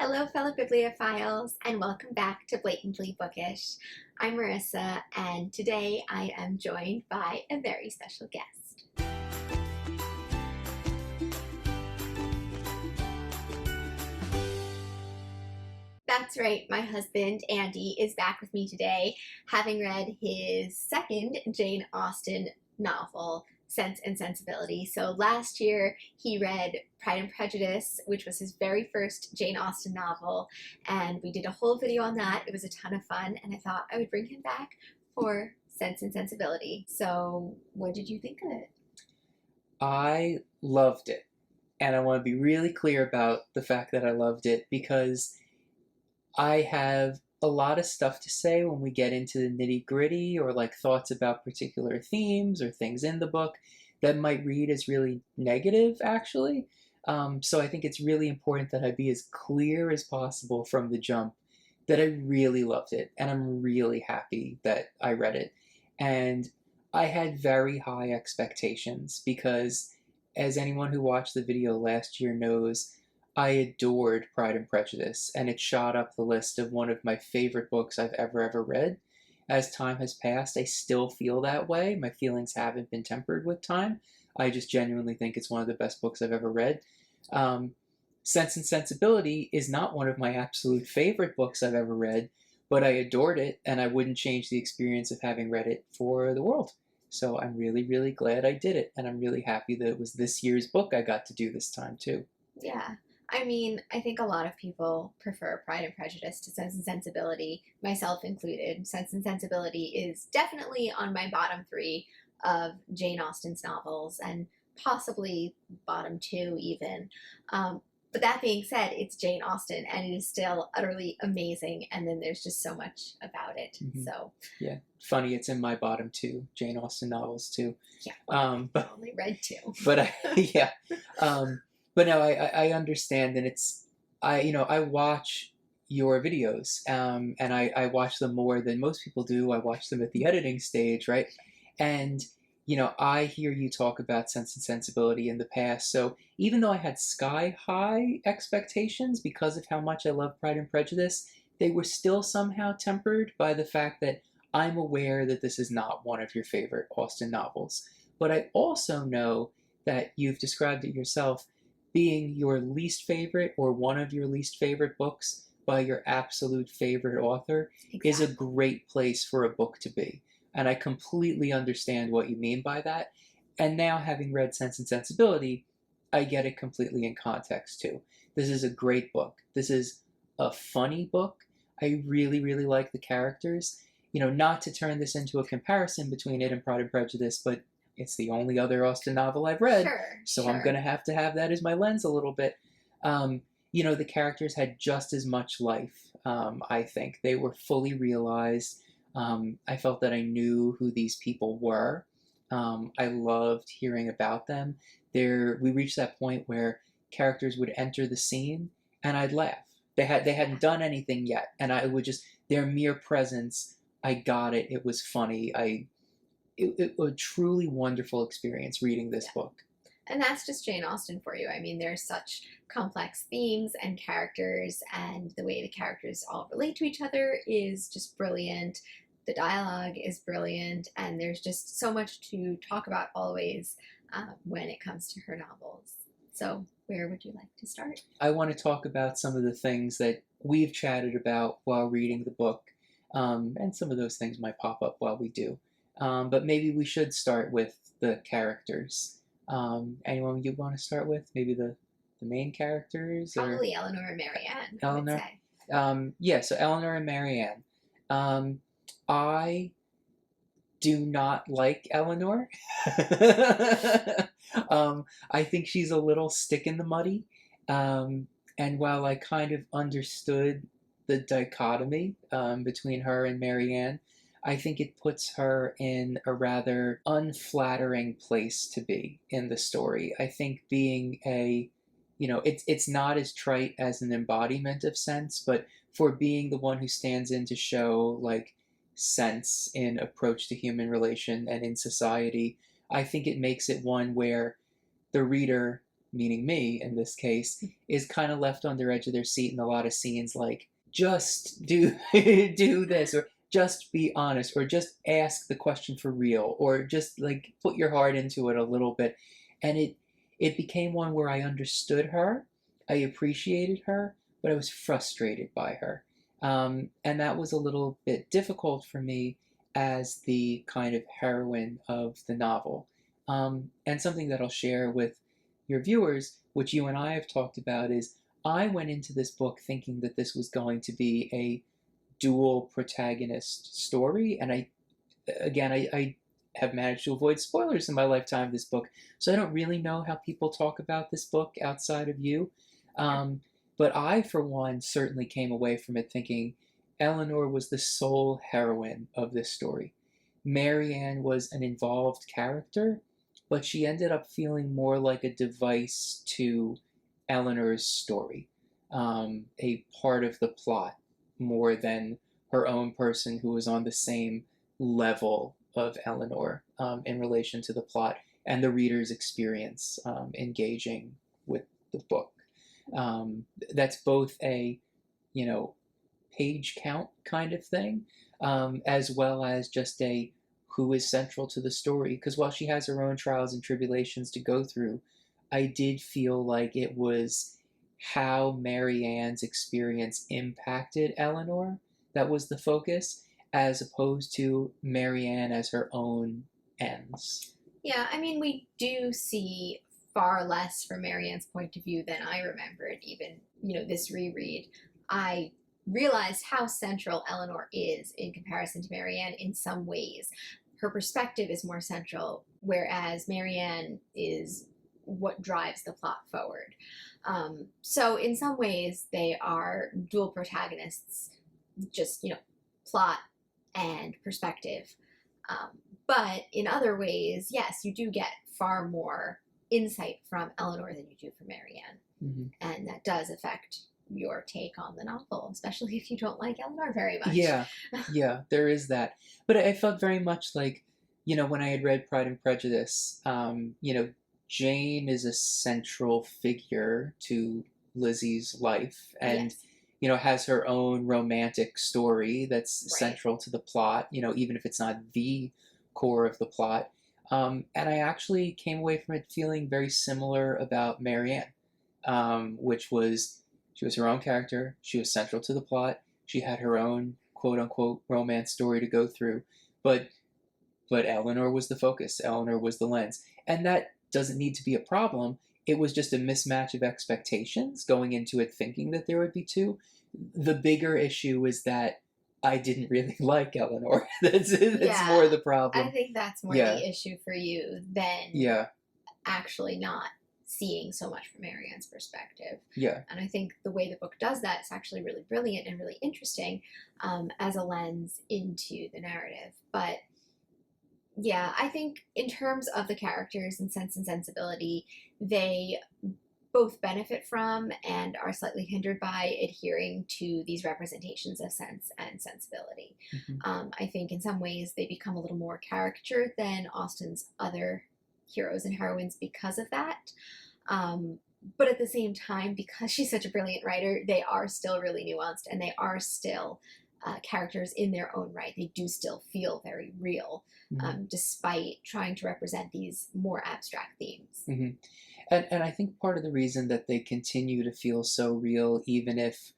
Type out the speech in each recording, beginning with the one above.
Hello, fellow bibliophiles, and welcome back to Blatantly Bookish. I'm Marissa, and today I am joined by a very special guest. That's right, my husband, Andy, is back with me today, having read his second Jane Austen novel, Sense and Sensibility. So last year he read Pride and Prejudice, which was his very first Jane Austen novel, and we did a whole video on that. It was a ton of fun, and I thought I would bring him back for Sense and Sensibility. So what did you think of it? I loved it. And I want to be really clear about the fact that I loved it because I have a lot of stuff to say when we get into the nitty-gritty or like thoughts about particular themes or things in the book that might read as really negative, actually. So I think it's really important that I be as clear as possible from the jump that I really loved it, and I'm really happy that I read it. And I had very high expectations because, as anyone who watched the video last year knows, I adored Pride and Prejudice, and it shot up the list of one of my favorite books I've ever read. As time has passed, I still feel that way. My feelings haven't been tempered with time. I just genuinely think it's one of the best books I've ever read. Um, Sense and Sensibility is not one of my absolute favorite books I've ever read, but I adored it, and I wouldn't change the experience of having read it for the world. So I'm really, really glad I did it, and I'm really happy that it was this year's book I got to do this time, too. Yeah. I mean, I think a lot of people prefer Pride and Prejudice to Sense and Sensibility, myself included. Sense and Sensibility is definitely on my bottom three of Jane Austen's novels, and possibly bottom two even. But that being said, it's Jane Austen, and it is still utterly amazing, and then there's just so much about it. Mhm. So, Yeah, funny, it's in my bottom two Jane Austen novels, too. yeah, well, But I only read two. but yeah, but no, I understand, and I watch your videos, and I watch them more than most people do. I watch them at the editing stage, right? And I hear you talk about Sense and Sensibility in the past. So even though I had sky high expectations because of how much I love Pride and Prejudice, they were still somehow tempered by the fact that I'm aware that this is not one of your favorite Austen novels. But I also know that you've described it yourself being your least favorite or one of your least favorite books by your absolute favorite author is a Exactly. great place for a book to be. And I completely understand what you mean by that. And now, having read Sense and Sensibility, I get it completely in context too. This is a great book. This is a funny book. I really, really like the characters. Not to turn this into a comparison between it and Pride and Prejudice, but it's the only other Austen novel I've read, Sure, so I'm sure. going to have that as my lens a little bit. The characters had just as much life, I think. They were fully realized. I felt that I knew who these people were. I loved hearing about them. We reached that point where characters would enter the scene and I'd laugh. They hadn't done anything yet, and I would just their mere presence. I got it. It was funny. It a truly wonderful experience reading this Yeah. book. And that's just Jane Austen for you. I mean, there's such complex themes and characters, and the way the characters all relate to each other is just brilliant. The dialogue is brilliant, and there's just so much to talk about always when it comes to her novels. So, where would you like to start? I want to talk about some of the things that we've chatted about while reading the book, and some of those things might pop up while we do. But maybe we should start with the characters. Anyone you want to start with? Maybe the main characters or Probably Eleanor and Marianne, I would Eleanor? say. Yeah, so Eleanor and Marianne. I do not like Eleanor. I think she's a little stick in the muddy. And while I kind of understood the dichotomy between her and Marianne, I think it puts her in a rather unflattering place to be in the story. I think being it's not as trite as an embodiment of sense, but for being the one who stands in to show like sense in approach to human relation and in society, I think it makes it one where the reader meaning me in this case, is kind of left on the edge of their seat in a lot of scenes, like, just do do this, or just be honest, or just ask the question for real, or just like put your heart into it a little bit. And it became one where I understood her, I appreciated her, but I was frustrated by her. And that was a little bit difficult for me as the kind of heroine of the novel. And something that I'll share with your viewers, which you and I have talked about, is I went into this book thinking that this was going to be a dual protagonist story. And I have managed to avoid spoilers in my lifetime of this book. So I don't really know how people talk about this book outside of you. Um, but I, for one, certainly came away from it thinking Eleanor was the sole heroine of this story. Marianne was an involved character, but she ended up feeling more like a device to Eleanor's story, a part of the plot more than her own person who was on the same level of Eleanor in relation to the plot and the reader's experience engaging with the book. That's both a, you know, page count kind of thing, as well as just a who is central to the story. Because while she has her own trials and tribulations to go through, I did feel like it was how Marianne's experience impacted Eleanor that was the focus, as opposed to Marianne as her own ends. Yeah, I mean, we do see far less from Marianne's point of view than I remembered, even, this reread. I realized how central Eleanor is in comparison to Marianne in some ways. Her perspective is more central, whereas Marianne is what drives the plot forward. So in some ways, they are dual protagonists, just, plot and perspective. But in other ways, yes, you do get far more insight from Eleanor than you do from Marianne. Mm-hmm. And that does affect your take on the novel, especially if you don't like Eleanor very much. Yeah, there is that. But I felt very much like, when I had read Pride and Prejudice, Jane is a central figure to Lizzie's life, and yes. Has her own romantic story that's Right. central to the plot, even if it's not the core of the plot. And I actually came away from it feeling very similar about Marianne, which was she was her own character, she was central to the plot, she had her own quote unquote romance story to go through, but Eleanor was the focus, Eleanor was the lens, and that doesn't need to be a problem. It was just a mismatch of expectations going into it thinking that there would be two. The bigger issue is that I didn't really like Eleanor. That's more the problem. I think that's more Yeah. the issue for you than Yeah. actually not seeing so much from Marianne's perspective. Yeah. And I think the way the book does that is actually really brilliant and really interesting as a lens into the narrative. But yeah, I think in terms of the characters in Sense and Sensibility, they both benefit from and are slightly hindered by adhering to these representations of sense and sensibility. Mm-hmm. I think in some ways they become a little more caricatured than Austen's other heroes and heroines because of that. But at the same time, because she's such a brilliant writer, they are still really nuanced and they are still characters in their own right. They do still feel very real, despite trying to represent these more abstract themes. Mm-hmm. And I think part of the reason that they continue to feel so real, even if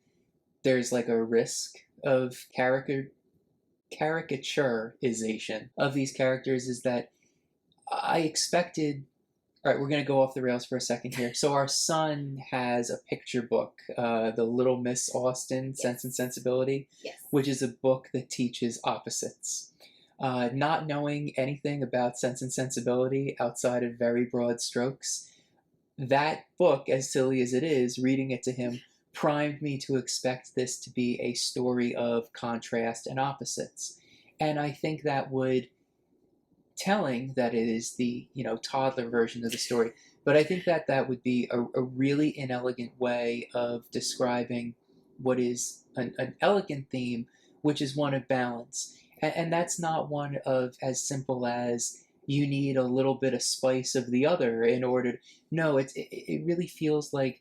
there's like a risk of caricaturization of these characters, is that I expected. All right, we're going to go off the rails for a second here. So our son has a picture book, The Little Miss Austen, Yes. Sense and Sensibility, Yes. which is a book that teaches opposites. Not knowing anything about Sense and Sensibility outside of very broad strokes, that book, as silly as it is, reading it to him, primed me to expect this to be a story of contrast and opposites. And I think that would telling that it is the toddler version of the story, but I think that that would be a really inelegant way of describing what is an elegant theme, which is one of balance, and that's not one of as simple as you need a little bit of spice of the other in order. No, it really feels like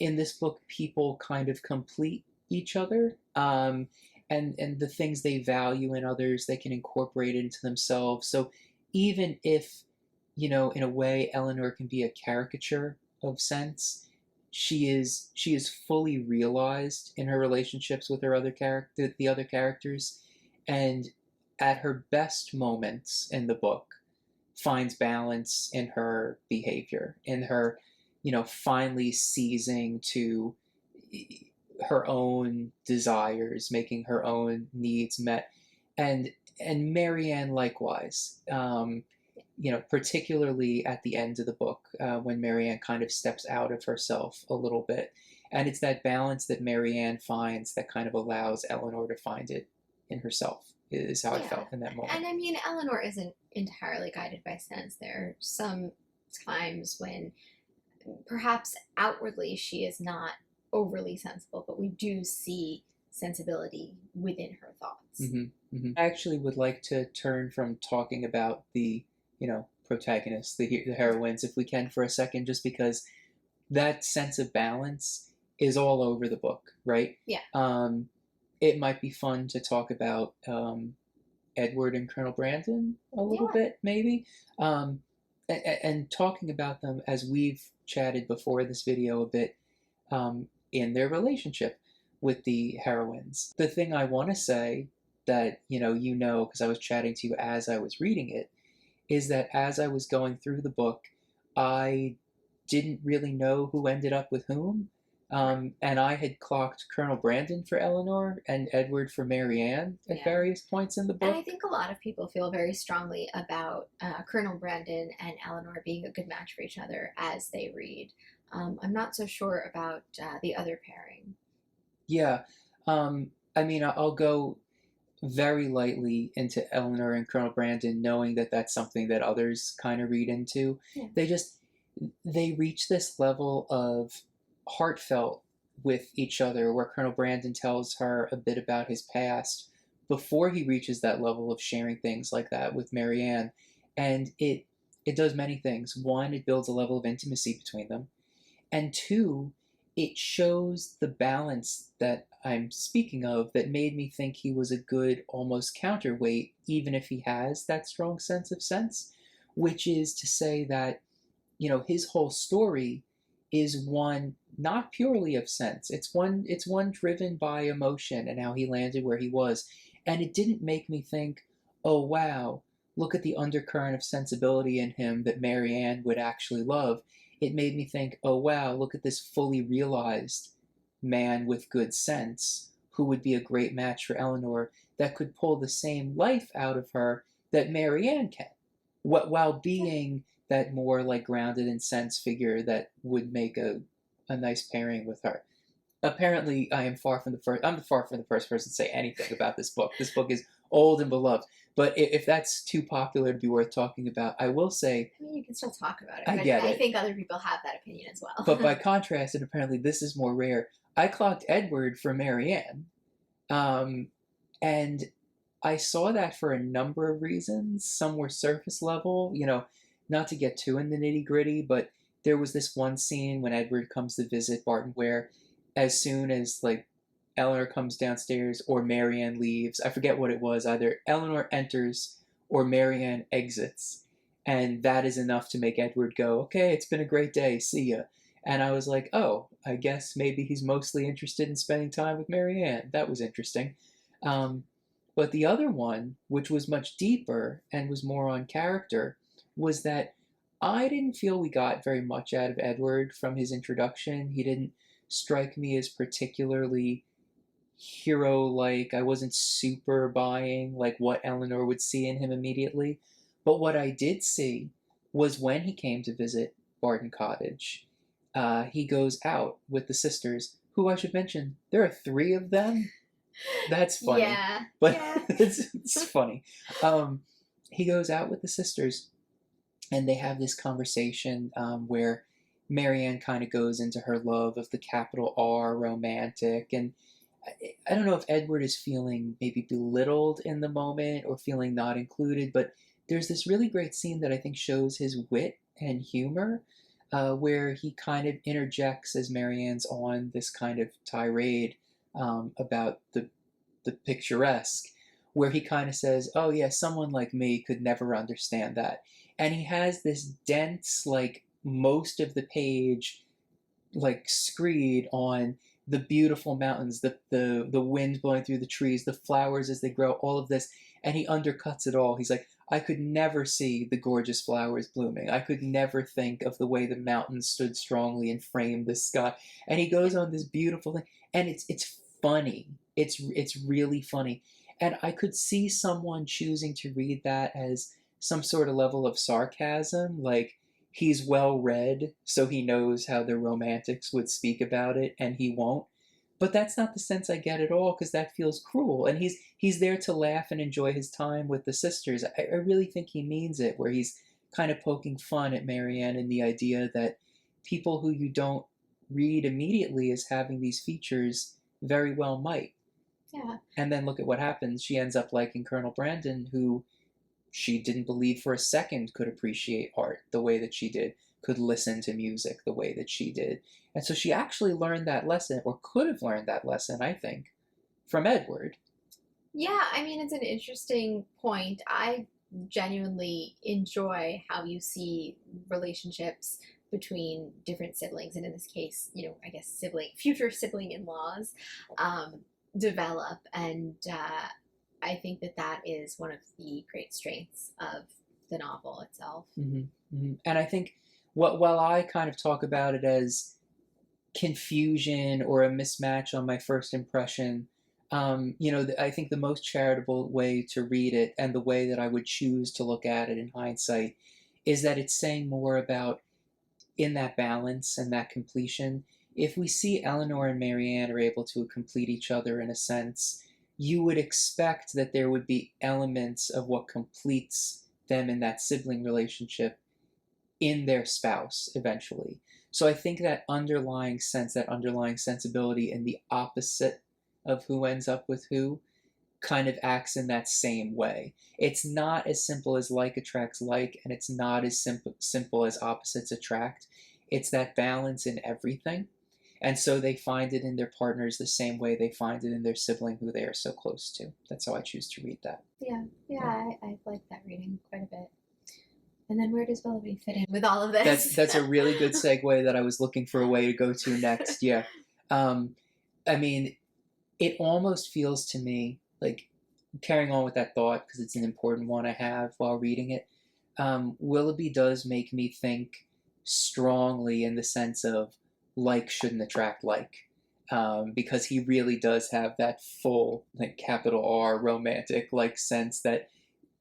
in this book people kind of complete each other, and the things they value in others they can incorporate into themselves. So even if, in a way Eleanor can be a caricature of Sense, she is fully realized in her relationships with her other character the other characters, and at her best moments in the book finds balance in her behavior, in her, finally seizing to her own desires, making her own needs met, and Marianne likewise. Particularly at the end of the book, when Marianne kind of steps out of herself a little bit, and it's that balance that Marianne finds that kind of allows Eleanor to find it in herself. Is how I Yeah. felt in that moment. And I mean, Eleanor isn't entirely guided by sense. There are some times when perhaps outwardly she is not overly sensible, but we do see sensibility within her thoughts. I actually would like to turn from talking about the, protagonists, the heroines, if we can, for a second, just because that sense of balance is all over the book, right? Yeah. It might be fun to talk about Edward and Colonel Brandon a little bit, maybe, and talking about them as we've chatted before this video a bit, in their relationship with the heroines. The thing I want to say that because I was chatting to you as I was reading it, is that as I was going through the book, I didn't really know who ended up with whom. And I had clocked Colonel Brandon for Eleanor and Edward for Marianne at various points in the book. And I think a lot of people feel very strongly about Colonel Brandon and Eleanor being a good match for each other as they read. I'm not so sure about the other pairing. Yeah. I mean, I'll go very lightly into Eleanor and Colonel Brandon, knowing that that's something that others kind of read into. Yeah. They reach this level of heartfelt with each other, where Colonel Brandon tells her a bit about his past before he reaches that level of sharing things like that with Marianne. And it does many things. One, it builds a level of intimacy between them. And two, it shows the balance that I'm speaking of that made me think he was a good almost counterweight, even if he has that strong sense of sense, which is to say that, his whole story is one not purely of sense. It's one driven by emotion and how he landed where he was. And it didn't make me think, oh wow, look at the undercurrent of sensibility in him that Marianne would actually love. It made me think, oh wow, look at this fully realized man with good sense who would be a great match for Eleanor, that could pull the same life out of her that Marianne can, while being that more like grounded in sense figure that would make a nice pairing with her. Apparently, I'm far from the first person to say anything about this book. This book is old and beloved. But if that's too popular to be worth talking about, I will say... I mean, you can still talk about it. I get it. I think other people have that opinion as well. But by contrast, and apparently this is more rare, I clocked Edward for Marianne. And I saw that for a number of reasons. Some were surface level, not to get too in the nitty gritty, but there was this one scene when Edward comes to visit Barton where as soon as Eleanor comes downstairs or Marianne leaves, I forget what it was, either Eleanor enters or Marianne exits. And that is enough to make Edward go, okay, it's been a great day, see ya. And I was like, oh, I guess maybe he's mostly interested in spending time with Marianne. That was interesting. But the other one, which was much deeper and was more on character, was that I didn't feel we got very much out of Edward from his introduction. He didn't strike me as particularly hero-like. I wasn't super buying what Eleanor would see in him immediately. But what I did see was when he came to visit Barton Cottage, he goes out with the sisters, who I should mention, there are 3 of them. That's funny. Yeah. But yeah. it's funny. He goes out with the sisters, and they have this conversation where Marianne kind of goes into her love of the capital R romantic. And I don't know if Edward is feeling maybe belittled in the moment or feeling not included, but there's this really great scene that I think shows his wit and humor, where he kind of interjects as Marianne's on this kind of tirade about the picturesque, where he kind of says, "Oh yeah, someone like me could never understand that," and he has this dense, like most of the page, like screed on the beautiful mountains, the wind blowing through the trees, the flowers as they grow, all of this, and he undercuts it all. He's like, I could never see the gorgeous flowers blooming. I could never think of the way the mountains stood strongly and framed the sky. And he goes on this beautiful thing, and it's funny. It's really funny, and I could see someone choosing to read that as some sort of level of sarcasm, like he's well read, so he knows how the romantics would speak about it, and he won't. But that's not the sense I get at all, because that feels cruel. And he's there to laugh and enjoy his time with the sisters. I really think he means it, where he's kind of poking fun at Marianne and the idea that people who you don't read immediately as having these features very well might. Yeah. And then look at what happens. She ends up liking Colonel Brandon, who she didn't believe for a second could appreciate art the way that she did, could listen to music the way that she did. And so she actually learned that lesson, or could have learned that lesson, I think, from Edward. Yeah, I mean, it's an interesting point. I genuinely enjoy how you see relationships between different siblings, and in this case, I guess future sibling in laws, um, develop. And I think that that is one of the great strengths of the novel itself. Mm-hmm. Mm-hmm. And I think while I kind of talk about it as confusion or a mismatch on my first impression, I think the most charitable way to read it, and the way that I would choose to look at it in hindsight, is that it's saying more about, in that balance and that completion, if we see Eleanor and Marianne are able to complete each other in a sense, you would expect that there would be elements of what completes them in that sibling relationship in their spouse eventually. So I think that underlying sense, that underlying sensibility, and the opposite of who ends up with who, kind of acts in that same way. It's not as simple as like attracts like, and it's not as simple as opposites attract. It's that balance in everything. And so they find it in their partners the same way they find it in their sibling who they are so close to. That's how I choose to read that. I like that reading quite a bit. And then where does Willoughby fit in with all of this? That's a really good segue that I was looking for a way to go to next. Yeah. I mean, it almost feels to me like, carrying on with that thought, because it's an important one I have while reading it, Willoughby does make me think strongly in the sense of like shouldn't attract like. Because he really does have that full, like capital R romantic like sense, that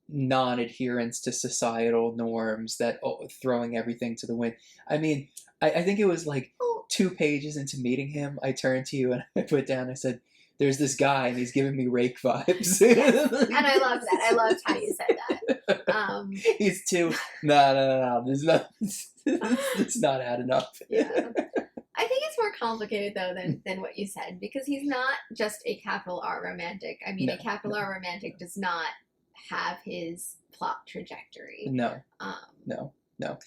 non-adherence to societal norms, that throwing everything to the wind. I mean, I think it was like 2 pages into meeting him, I turned to you and I put down, I said, there's this guy and he's giving me rake vibes. And I love that. I loved how you said that. He's too, no, there's not, it's not adding up. Yeah. I think it's more complicated though than what you said, because he's not just a capital R romantic. I mean, a capital R romantic does not have his plot trajectory. No.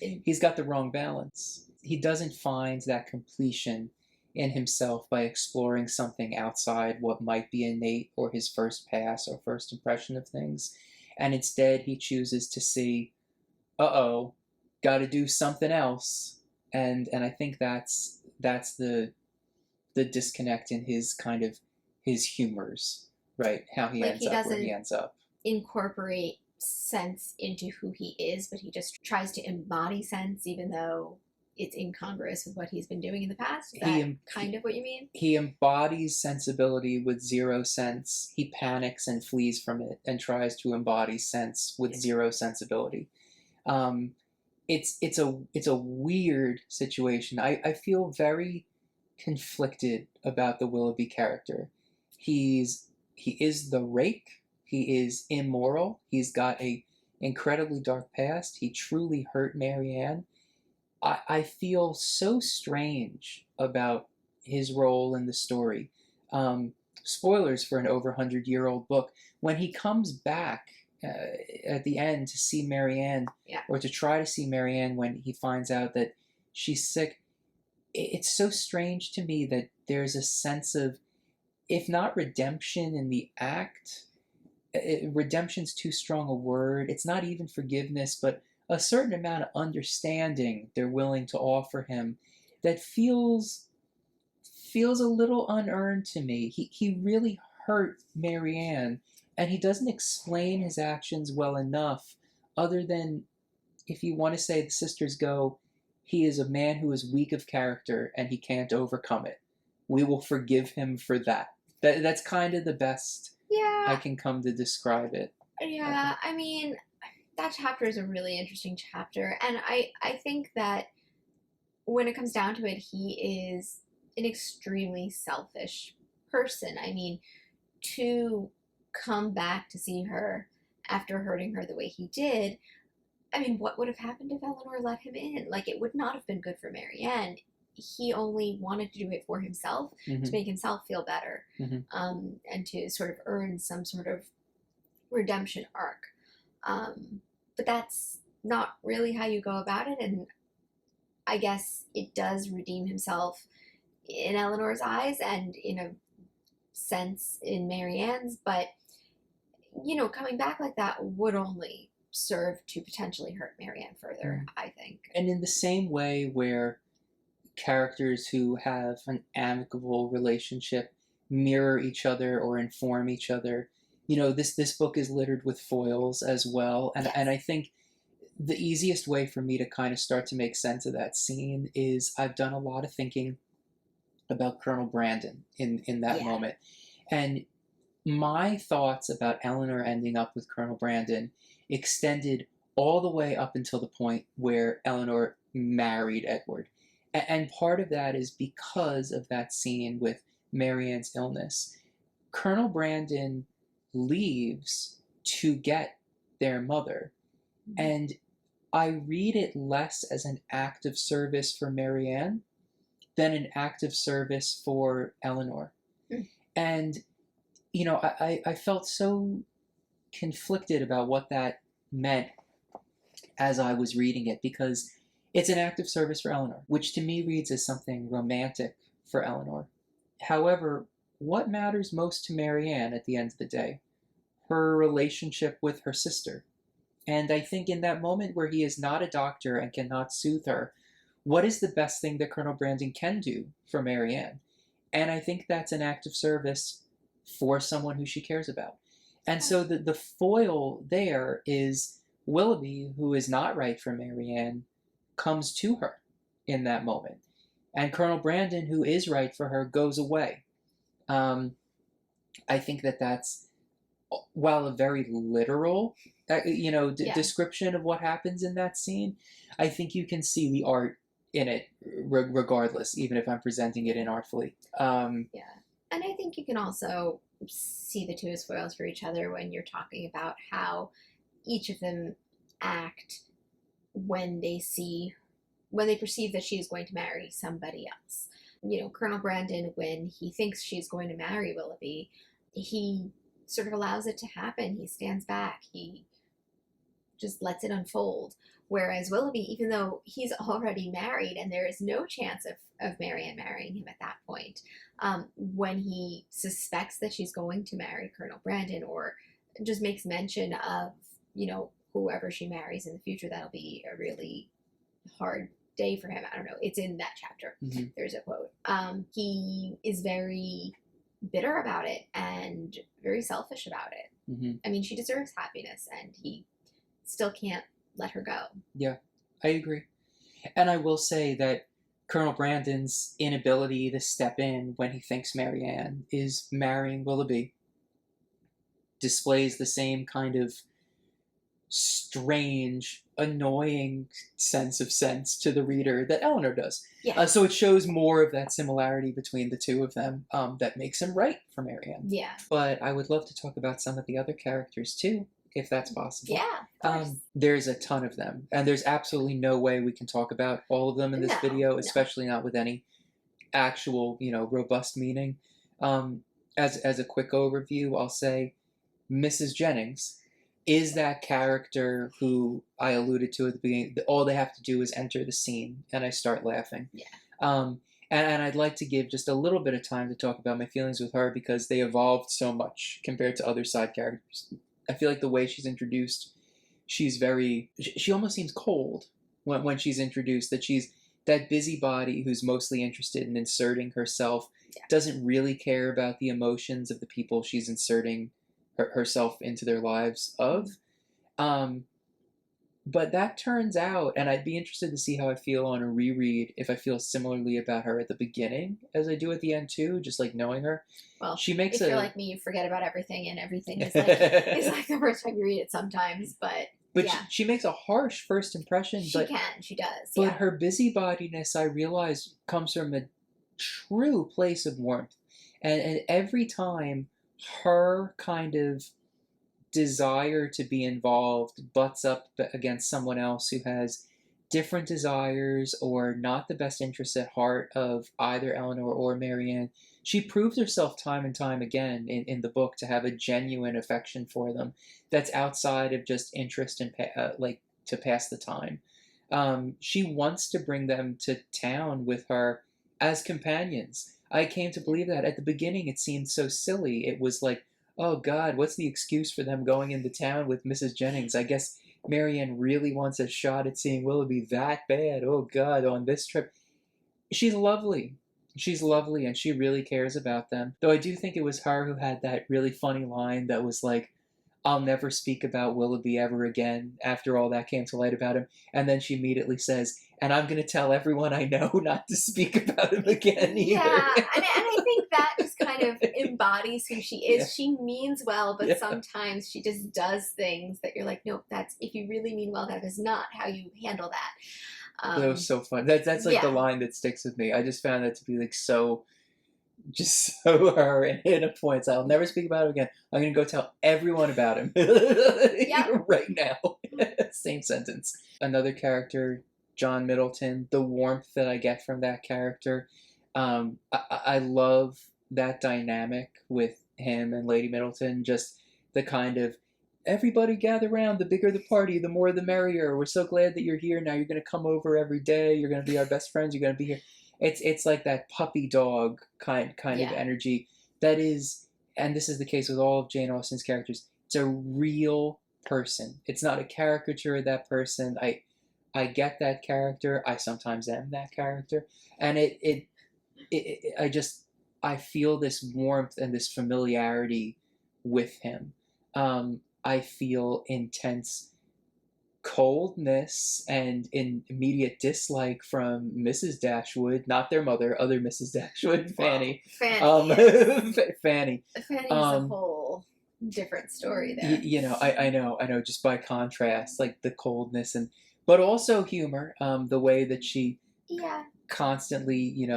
He's got the wrong balance. He doesn't find that completion in himself by exploring something outside what might be innate or his first pass or first impression of things. And instead he chooses to see, uh-oh, got to do something else. And I think that's the disconnect in his kind of his humors, right? How he ends up where he ends up. Incorporate sense into who he is, but he just tries to embody sense, even though it's incongruous with what he's been doing in the past. Is that kind of what you mean? He embodies sensibility with zero sense. He panics and flees from it and tries to embody sense with zero sensibility. It's a weird situation. I feel very conflicted about the Willoughby character. He is the rake. He is immoral. He's got a incredibly dark past. He truly hurt Marianne. I feel so strange about his role in the story. Spoilers for an over 100-year-old book. When he comes back at the end to see Marianne, Yeah. or to try to see Marianne when he finds out that she's sick. It's so strange to me that there's a sense of, if not redemption in the act, redemption's too strong a word. It's not even forgiveness, but a certain amount of understanding they're willing to offer him that feels a little unearned to me. He really hurt Marianne, and he doesn't explain his actions well enough, other than, if you want to say the sisters go, he is a man who is weak of character and he can't overcome it. We will forgive him for that. That's kind of the best I Yeah. can come to describe it. Yeah. I mean, that chapter is a really interesting chapter, and I think that when it comes down to it, he is an extremely selfish person. I mean, to come back to see her after hurting her the way he did, I mean, what would have happened if Eleanor let him in? Like, it would not have been good for Marianne. He only wanted to do it for himself, to make himself feel better, and to sort of earn some sort of redemption arc. But that's not really how you go about it, and I guess it does redeem himself in Eleanor's eyes and in a sense in Marianne's, but coming back like that would only serve to potentially hurt Marianne further, I think. And in the same way where characters who have an amicable relationship mirror each other or inform each other, this book is littered with foils as well. And Yes. and I think the easiest way for me to kind of start to make sense of that scene is, I've done a lot of thinking about Colonel Brandon in that moment. And my thoughts about Eleanor ending up with Colonel Brandon extended all the way up until the point where Eleanor married Edward. And part of that is because of that scene with Marianne's illness. Colonel Brandon leaves to get their mother. And I read it less as an act of service for Marianne than an act of service for Eleanor. And I felt so conflicted about what that meant as I was reading it, because it's an act of service for Eleanor, which to me reads as something romantic for Eleanor. However, what matters most to Marianne at the end of the day? Her relationship with her sister. And I think in that moment where he is not a doctor and cannot soothe her, what is the best thing that Colonel Brandon can do for Marianne? And I think that's an act of service for someone who she cares about. And so the foil there is Willoughby, who is not right for Marianne, comes to her in that moment. And Colonel Brandon, who is right for her, goes away. I think that's, while a very literal, description of what happens in that scene, I think you can see the art in it regardless, even if I'm presenting it inartfully. And I think you can also see the two as foils for each other when you're talking about how each of them act when they perceive that she is going to marry somebody else. Colonel Brandon, when he thinks she's going to marry Willoughby, he sort of allows it to happen. He stands back. He just lets it unfold. Whereas Willoughby, even though he's already married and there is no chance of Marianne marrying him at that point, when he suspects that she's going to marry Colonel Brandon, or just makes mention of, whoever she marries in the future, that'll be a really hard day for him. I don't know. It's in that chapter. There's a quote. He is very bitter about it and very selfish about it. I mean, she deserves happiness and he still can't let her go. Yeah, I agree. And I will say that Colonel Brandon's inability to step in when he thinks Marianne is marrying Willoughby displays the same kind of strange, annoying sense of sense to the reader that Eleanor does. So it shows more of that similarity between the two of them that makes him right for Marianne. Yeah. But I would love to talk about some of the other characters too, if that's possible. Yeah, of course. There's a ton of them, and there's absolutely no way we can talk about all of them in this video, especially not with any actual, robust meaning. As a quick overview, I'll say Mrs. Jennings is that character who I alluded to at the beginning. All they have to do is enter the scene, and I start laughing. Yeah. Um, and I'd like to give just a little bit of time to talk about my feelings with her because they evolved so much compared to other side characters. I feel like the way she's introduced, she's very. She almost seems cold when she's introduced. That she's that busybody who's mostly interested in inserting herself, Yeah. doesn't really care about the emotions of the people she's inserting herself into their lives of. Um, but that turns out, and I'd be interested to see how I feel on a reread if I feel similarly about her at the beginning as I do at the end too, just like knowing her. Well, She makes if a you're like me, you forget about everything, and everything is like the first time you read it sometimes. But but yeah, she makes a harsh first impression, she but can, she does. but Yeah, her busybodiness, I realize, comes from a true place of warmth, and every time her kind of desire to be involved butts up against someone else who has different desires or not the best interests at heart of either Eleanor or Marianne, she proves herself time and time again in the book to have a genuine affection for them that's outside of just interest and like to pass the time. She wants to bring them to town with her as companions. I came to believe that at the beginning it seemed so silly. It was like, oh God, what's the excuse for them going into town with Mrs. Jennings? I guess Marianne really wants a shot at seeing Willoughby that bad. Oh God, on this trip. She's lovely. She's lovely and she really cares about them. Though I do think it was her who had that really funny line that was like, I'll never speak about Willoughby ever again after all that came to light about him. And then she immediately says, and I'm going to tell everyone I know not to speak about him again either. yeah, and I think that just kind of embodies who she is. Yeah. She means well, but Yeah. sometimes she just does things that you're like, nope, that's if you really mean well, that is not how you handle that. That was so fun. That's like the Yeah. line that sticks with me. I just found that to be like so, just so her and hit a point. So I'll never speak about him again. I'm gonna go tell everyone about him right now. Same sentence. Another character, John Middleton. The warmth that I get from that character. I love that dynamic with him and Lady Middleton. Just the kind of everybody gather around. The bigger the party, the more the merrier. We're so glad that you're here. Now you're going to come over every day. You're going to be our best friends. You're going to be here. It's like that puppy dog kind of Yeah. energy that is, and this is the case with all of Jane Austen's characters. It's a real person. It's not a caricature of that person. I get that character. I sometimes am that character, and I just I feel this warmth and this familiarity with him. I feel intense coldness and immediate dislike from Mrs. Dashwood, not their mother, other Mrs. Dashwood, Fanny. Well, Fanny. Fanny. Fanny's a whole different story there. I know, just by contrast, like the coldness but also humor, the way that she constantly,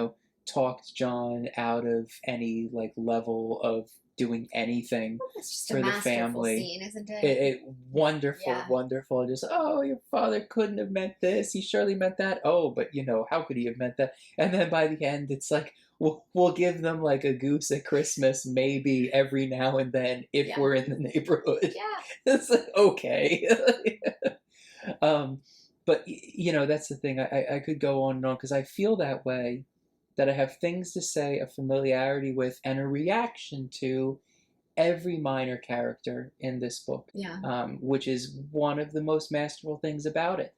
talked John out of any like level of doing anything It's just for a the masterful family. scene, isn't it? Wonderful, Yeah. wonderful. Just, oh, your father couldn't have meant this. He surely meant that. Oh, but how could he have meant that? And then by the end, it's like, we'll give them like a goose at Christmas, maybe every now and then if we're in the neighborhood. Yeah. It's like, okay. But that's the thing. I could go on and on because I feel that way, that I have things to say, a familiarity with, and a reaction to every minor character in this book, which is one of the most masterful things about it.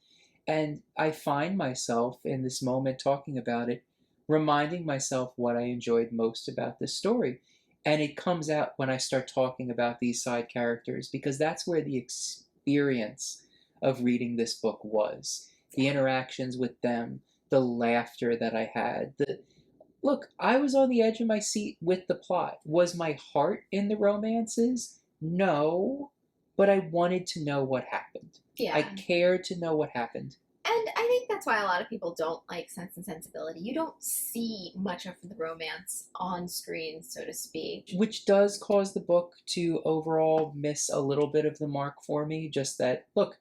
And I find myself in this moment talking about it, reminding myself what I enjoyed most about this story. And it comes out when I start talking about these side characters, because that's where the experience of reading this book was. The interactions with them, the laughter that I had, Look, I was on the edge of my seat with the plot. Was my heart in the romances? No. But I wanted to know what happened. Yeah. I cared to know what happened. And I think that's why a lot of people don't like Sense and Sensibility. You don't see much of the romance on screen, so to speak. Which does cause the book to overall miss a little bit of the mark for me. Just that, look,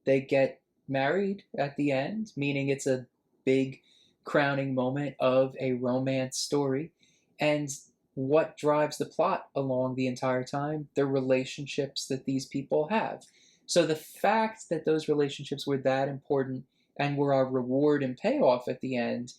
they get married at the end, meaning it's a big crowning moment of a romance story. And what drives the plot along the entire time? The relationships that these people have. So the fact that those relationships were that important and were our reward and payoff at the end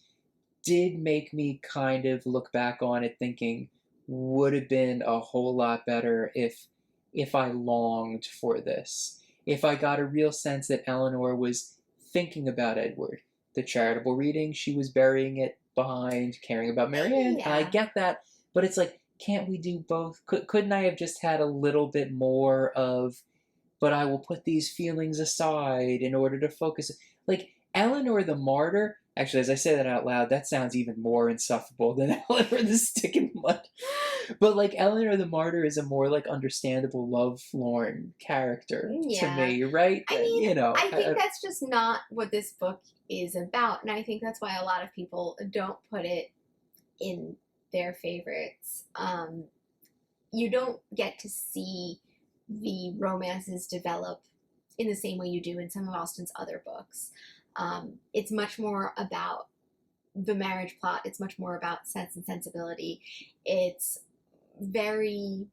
did make me kind of look back on it thinking, would have been a whole lot better if I longed for this. If I got a real sense that Eleanor was thinking about Edward. The charitable reading, she was burying it behind caring about Marianne, and I get that, but it's like, can't we do both? Couldn't I have just had a little bit more of, but I will put these feelings aside in order to focus? Like, Eleanor the martyr, actually, as I say that out loud, that sounds even more insufferable than Eleanor the stick in the mud. But like, Eleanor the martyr is a more like understandable, lovelorn character to me, right? I mean, you know, I think that's just not what this book is about, and I think that's why a lot of people don't put it in their favorites. You don't get to see the romances develop in the same way you do in some of Austen's other books. It's much more about the marriage plot. It's much more about Sense and Sensibility. It's very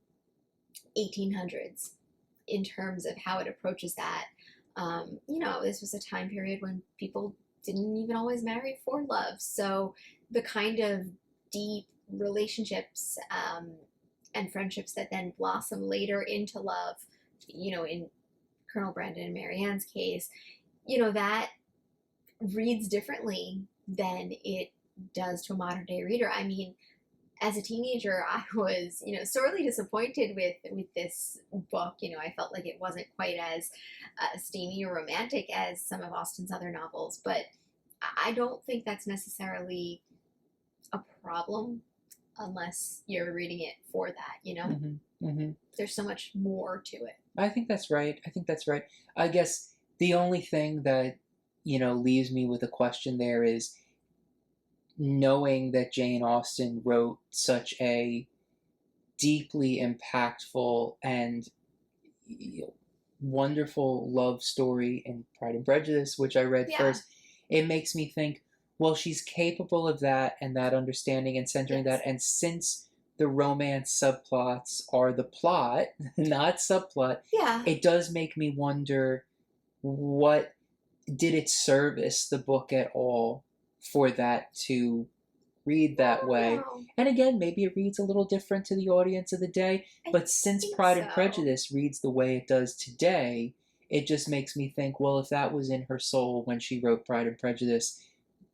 1800s in terms of how it approaches that. This was a time period when people didn't even always marry for love. So the kind of deep relationships and friendships that then blossom later into love, in Colonel Brandon and Marianne's case, that reads differently than it does to a modern day reader. I mean, as a teenager, I was, sorely disappointed with this book. I felt like it wasn't quite as steamy or romantic as some of Austen's other novels, but I don't think that's necessarily a problem unless you're reading it for that, Mm-hmm. Mm-hmm. There's so much more to it. I think that's right. I guess the only thing that, leaves me with a question there is knowing that Jane Austen wrote such a deeply impactful and wonderful love story in Pride and Prejudice, which I read first, it makes me think, well, she's capable of that and that understanding and centering that. And since the romance subplots are the plot, not subplot, it does make me wonder, what did it service the book at all for that to read that way? And again, maybe it reads a little different to the audience of the day, but since Pride and Prejudice reads the way it does today, it just makes me think, well, if that was in her soul when she wrote Pride and Prejudice,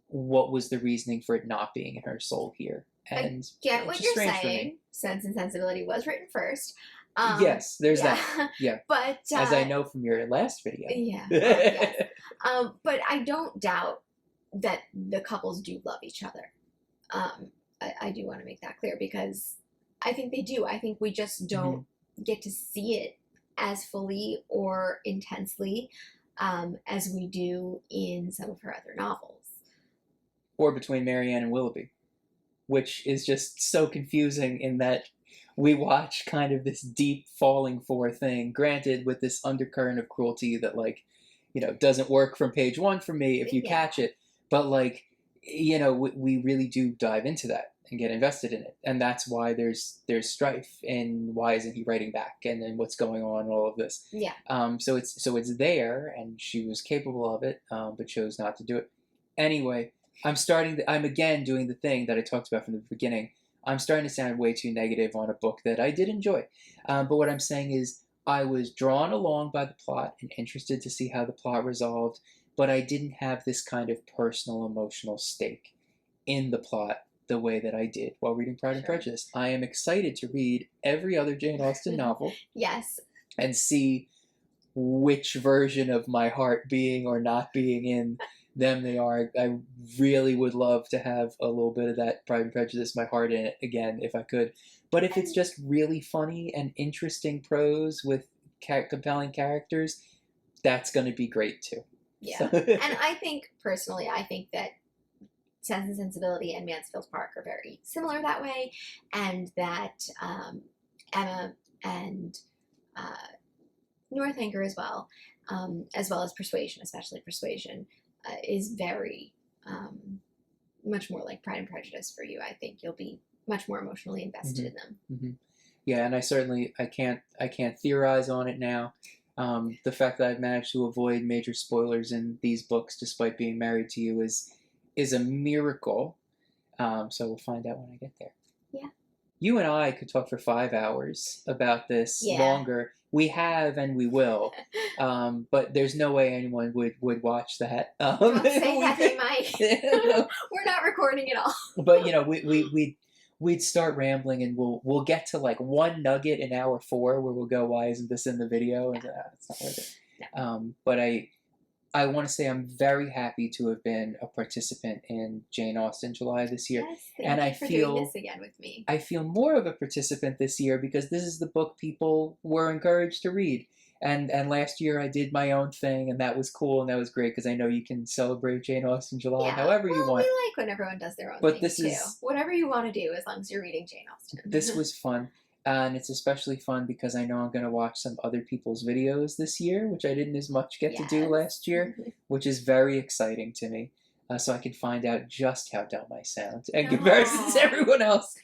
what was the reasoning for it not being in her soul here? And I get what you're saying. Sense and Sensibility was written first. Yes, there's that. Yeah. But as I know from your last video. Yeah. Well, yes. But I don't doubt that the couples do love each other. I do want to make that clear because I think they do. I think we just don't get to see it as fully or intensely as we do in some of her other novels. Or between Marianne and Willoughby, which is just so confusing in that we watch kind of this deep falling for thing, granted with this undercurrent of cruelty that, like, doesn't work from page one for me if you catch it. But, like, we really do dive into that and get invested in it. And that's why there's strife and why isn't he writing back and then what's going on and all of this. Yeah. So it's there and she was capable of it, but chose not to do it. Anyway, I'm again doing the thing that I talked about from the beginning. I'm starting to sound way too negative on a book that I did enjoy. But what I'm saying is I was drawn along by the plot and interested to see how the plot resolved, but I didn't have this kind of personal, emotional stake in the plot the way that I did while reading Pride and Prejudice. I am excited to read every other Jane Austen novel. Yes. And see which version of my heart being or not being in them they are. I really would love to have a little bit of that Pride and Prejudice, my heart in it again, if I could. But if it's just really funny and interesting prose with compelling characters, that's going to be great too. Yeah. And I think, personally, that Sense and Sensibility and Mansfield Park are very similar that way, and that Emma and Northanger as well as Persuasion, especially Persuasion, is very much more like Pride and Prejudice for you. I think you'll be much more emotionally invested Mm-hmm. in them. Mm-hmm. Yeah, and I can't theorize on it now. The fact that I've managed to avoid major spoilers in these books despite being married to you is a miracle. So we'll find out when I get there. Yeah. You and I could talk for 5 hours about this Yeah. longer. We have and we will, but there's no way anyone would watch that. Don't say that, they might. We're not recording it all. But we'd start rambling, and we'll get to like one nugget in hour 4 where we'll go, why isn't this in the video? And it's not worth it. No. But I want to say I'm very happy to have been a participant in Jane Austen July this year. Yes, thank you for doing this again with me. I feel more of a participant this year because this is the book people were encouraged to read. And last year I did my own thing, and that was cool, and that was great because I know you can celebrate Jane Austen July however you want. We like when everyone does their own but thing this too. is Whatever you want to do, as long as you're reading Jane Austen. This was fun. And it's especially fun because I know I'm going to watch some other people's videos this year, which I didn't as much get to do last year, which is very exciting to me. So I can find out just how dumb I sound in comparison to everyone else.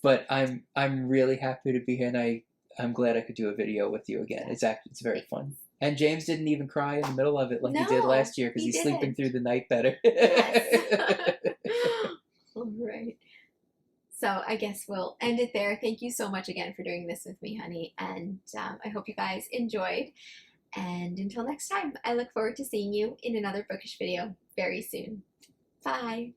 But I'm really happy to be here, and I'm glad I could do a video with you again. It's very fun. And James didn't even cry in the middle of it like he did last year because he's sleeping through the night better. Yes. All right. So I guess we'll end it there. Thank you so much again for doing this with me, honey. And I hope you guys enjoyed. And until next time, I look forward to seeing you in another bookish video very soon. Bye.